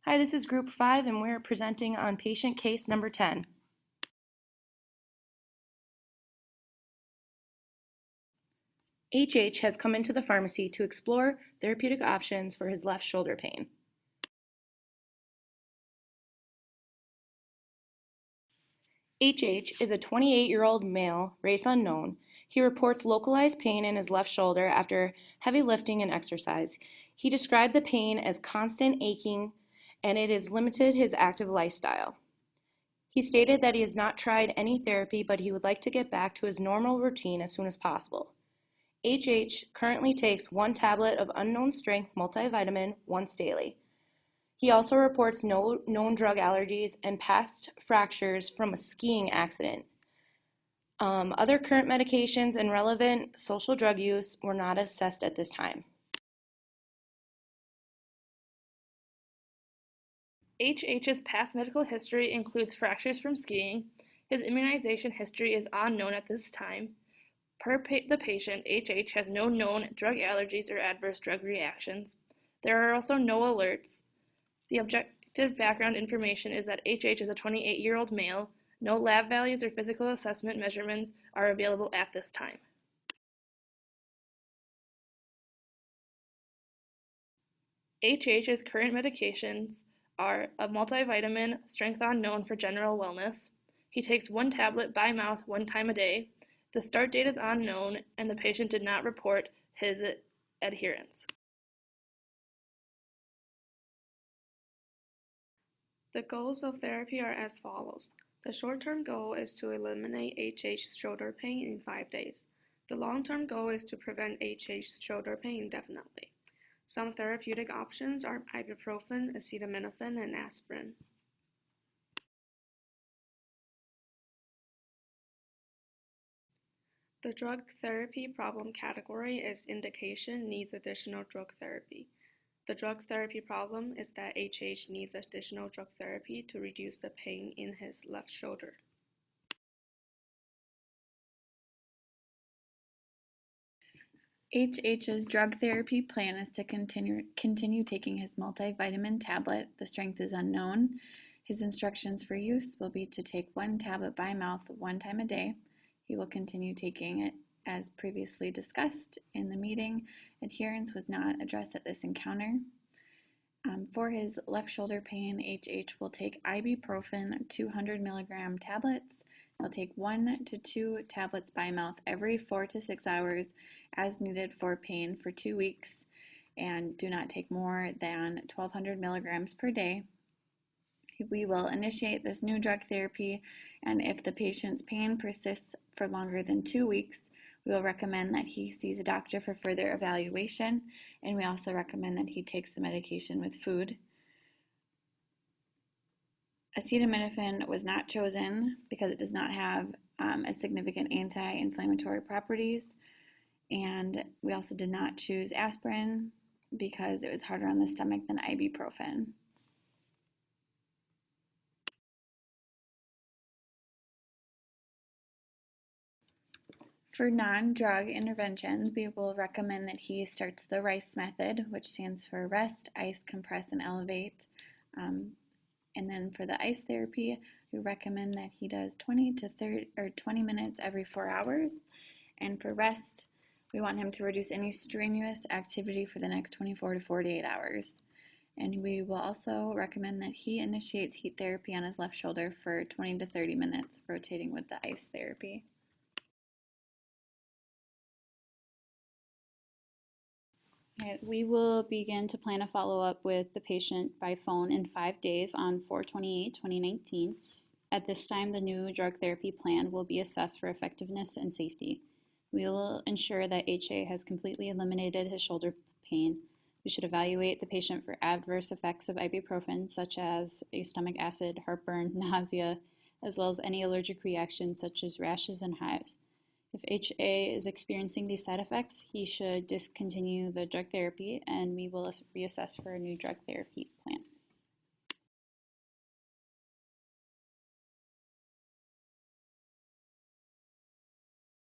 Hi, this is Group 5 and we're presenting on patient case number 10. HH has come into the pharmacy to explore therapeutic options for his left shoulder pain. HH is a 28-year-old male, race unknown. He reports localized pain in his left shoulder after heavy lifting and exercise. He described the pain as constant aching and it has limited his active lifestyle. He stated that he has not tried any therapy, but he would like to get back to his normal routine as soon as possible. HH currently takes 1 tablet of unknown strength multivitamin once daily. He also reports no known drug allergies and past fractures from a skiing accident. Other current medications and relevant social drug use were not assessed at this time. HH's past medical history includes fractures from skiing. His immunization history is unknown at this time. Per the patient, HH has no known drug allergies or adverse drug reactions. There are also no alerts. The objective background information is that HH is a 28-year-old male. No lab values or physical assessment measurements are available at this time. HH's current medications are a multivitamin, strength unknown for general wellness. He takes 1 tablet by mouth 1 time a day. The start date is unknown, and the patient did not report his adherence. The goals of therapy are as follows. The short-term goal is to eliminate HH shoulder pain in 5 days. The long-term goal is to prevent HH shoulder pain indefinitely. Some therapeutic options are ibuprofen, acetaminophen, and aspirin. The drug therapy problem category is indication needs additional drug therapy. The drug therapy problem is that HH needs additional drug therapy to reduce the pain in his left shoulder. HH's drug therapy plan is to continue taking his multivitamin tablet. The strength is unknown. His instructions for use will be to take 1 tablet by mouth 1 time a day. He will continue taking it as previously discussed in the meeting. Adherence was not addressed at this encounter. For his left shoulder pain, HH will take ibuprofen 200 milligram tablets. He'll take 1 to 2 tablets by mouth every 4 to 6 hours as needed for pain for 2 weeks, and do not take more than 1200 milligrams per day. We will initiate this new drug therapy, and if the patient's pain persists for longer than 2 weeks, we will recommend that he sees a doctor for further evaluation, and we also recommend that he takes the medication with food. Acetaminophen was not chosen because it does not have as significant anti-inflammatory properties, and we also did not choose aspirin because it was harder on the stomach than ibuprofen. For non-drug interventions, we will recommend that he starts the RICE method, which stands for rest, ice, compress, and elevate. And then for the ice therapy, we recommend that he does 20 to 30 or 20 minutes every 4 hours. And for rest, we want him to reduce any strenuous activity for the next 24 to 48 hours. And we will also recommend that he initiates heat therapy on his left shoulder for 20 to 30 minutes, rotating with the ice therapy. We will begin to plan a follow-up with the patient by phone in 5 days on 4/28/2019. At this time, the new drug therapy plan will be assessed for effectiveness and safety. We will ensure that HA has completely eliminated his shoulder pain. We should evaluate the patient for adverse effects of ibuprofen, such as a stomach acid, heartburn, nausea, as well as any allergic reactions such as rashes and hives. If HA is experiencing these side effects, he should discontinue the drug therapy, and we will reassess for a new drug therapy plan.